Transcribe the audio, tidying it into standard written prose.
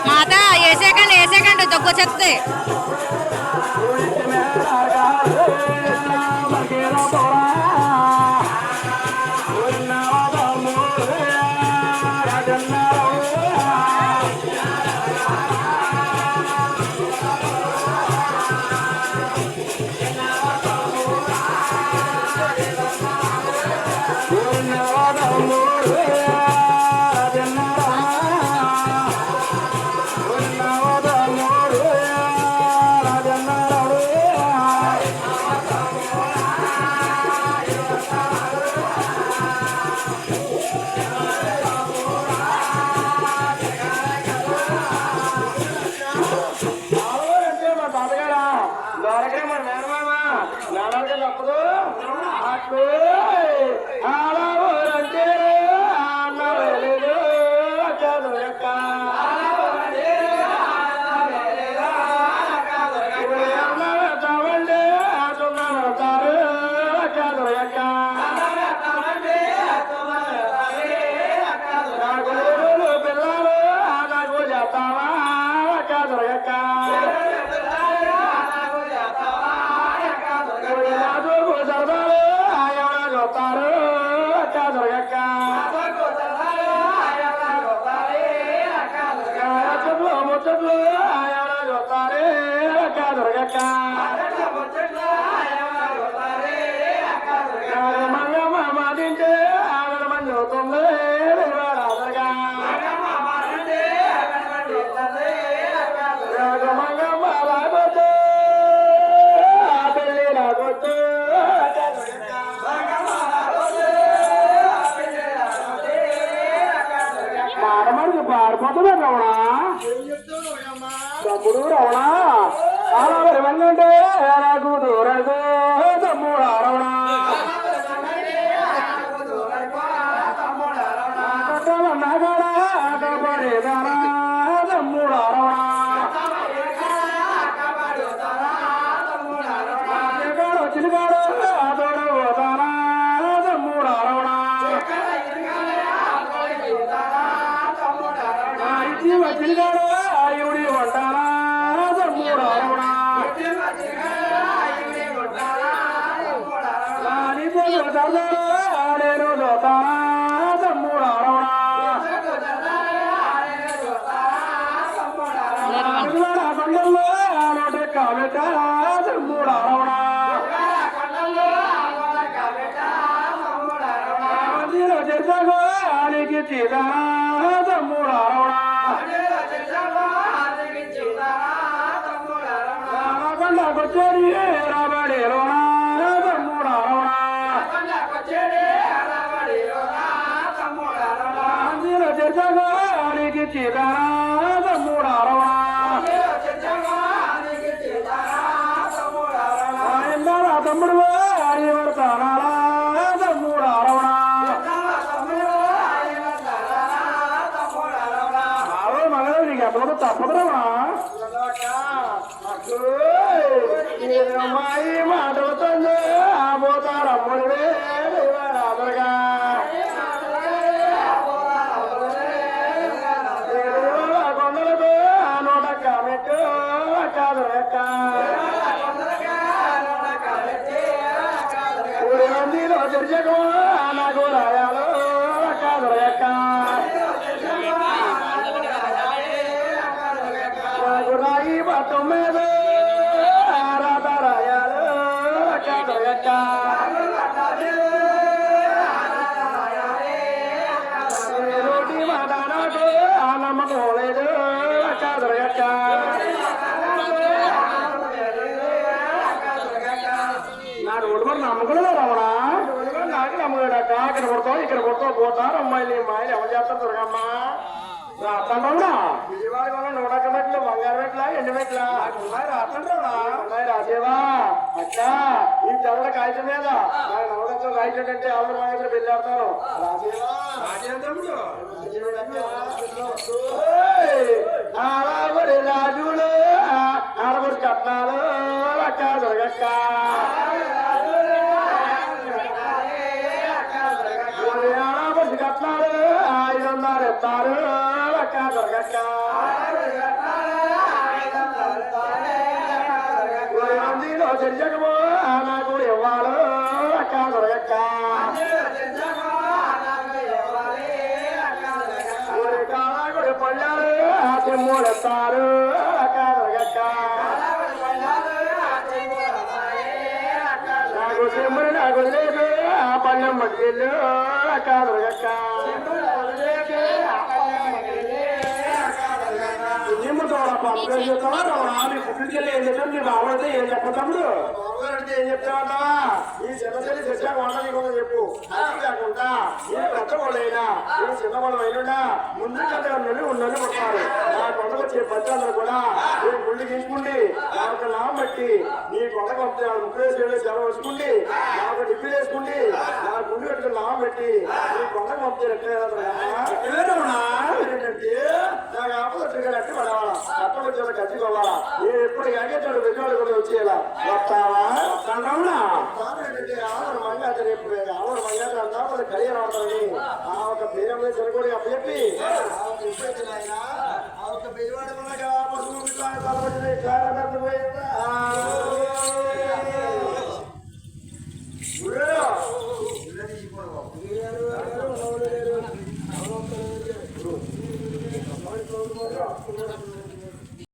माता ये सेकंड तो कुछ हत्ते పారిపోతుంది రవణ తమ్ముడు రవణ అలా వెరవంగంటే నాకు దూరదు తమ్ముడు రవణ నాగడా పడేదానా తమ్ముడు రవణ చిలుగాడు తోడబోతానా తమ్ముడు రవణ చిలుగాడు ఆయుడి వంటానా తమ్ముడు రవణ నేను దోతానా తమ్ముడు రవణ కొండల్లో నోట కాబెట్ట తమ్ముడు రవణ చర్చకు ఆడికి చీదానా తమ్ముడు రవణ కొచ్చేది రాబడి రోనా తమ్ముడు రవణ చర్చకు ఆడికి చీదానా తమ్ముడు రవణ తమ్ముడు ఆడి పడతానా తమ్ముడు రవణ మగ నీకు ఎప్పుడు తప్పదు రవణ అమ్మాయి మాటలతో పోతారమ్ముడివే దైవరాదులుగా కొండలకు నోటక్క మెట్టు కాదు లెక్క ఊరి మందిలో తెరిచకు నాకు రాయాలు కాదు లెక్క నాకు రాయి పట్టు మీద రాత రాయాలు కాదు లెక్క రోటి మాట నాకు ఆ నమ్మకం లేదు కాదు లెక్క నాడు ఒడిమని నమ్మకం రమణ నాకు నమ్మకడక్క ఇక్కడ కొడతావు పోతారు అమ్మాయిలు అమ్మాయిలు ఎవరు చేస్తారు దుర్గమ్మ రాత్తండ్రా విజయవాడ వల్ల 100 మెట్లు బంగారు మెట్లా ఎండు మెట్లా ఉన్నాయి రాత్తండ్రా ఉన్నాయి రాసేవా అట్లా ఈ తెల్ల కాగితం మీద నాకు నవడతో రాయిటంటే ఆవిడ మా దగ్గర పెళ్ళాడతాను రాసేవా ఆడబడి రాజులు ఆడబడి కట్నాలు అక్క దొరగక్క ఆడబడి కట్నాలు 500 ఎత్తారు అక్క దొరగక్క మందిలో చెయ్యకమో నాకు ఇవ్వాలి అక్క దొరగక్క పళ్ళారు మూడెత్తారు అక్క నాకు చెమ్ముడు నాకు లేదు ఆ పళ్ళెం మట్టిల్లు అక్క నిమ్మతో పుట్టికెళ్ళి ఏం చెప్పాను నీ బాబుడితే ఏం చెప్పతమ్ముడు అంటే ఏం చెప్తావా ఈ చిన్నచెల్లి శశాక వంటని కూడా చెప్పు కాకుండా ఏ పెద్దవాళ్ళైనా ఈ చిన్నవాళ్ళు అయినా ముందు కథగా నుండి ఉండాలని పడతారు ఆ కొండకు వచ్చే పచ్చాలను కూడా నేను గుండి తీసుకుండి నాకు నామం పెట్టి నీ కొండకు వస్తే ముప్పేసి సెలవు వేసుకుండి నాకు డిప్పి వేసుకుండి నా గుండి పెట్టుకుని నామం పెట్టి నీ కొండకు పంపితే ఏంటంటే నాకు ఆపదట్టుగా అట్టి పడవాలా అట్ట వచ్చేలా కట్టుకోవాలా నేను ఎప్పుడు ఎగేటాడు విజయవాడ కూడా వచ్చేలా వస్తావా వస్తాడా ఆవిడ మంగాత రేపు ఆవిడ మంగాత అంతా మన కళ్యాణం అవుతామని ఆ ఒక పేరు సరిపడి అప్పచెప్పి ఆ ఒక విజయవాడ పశువు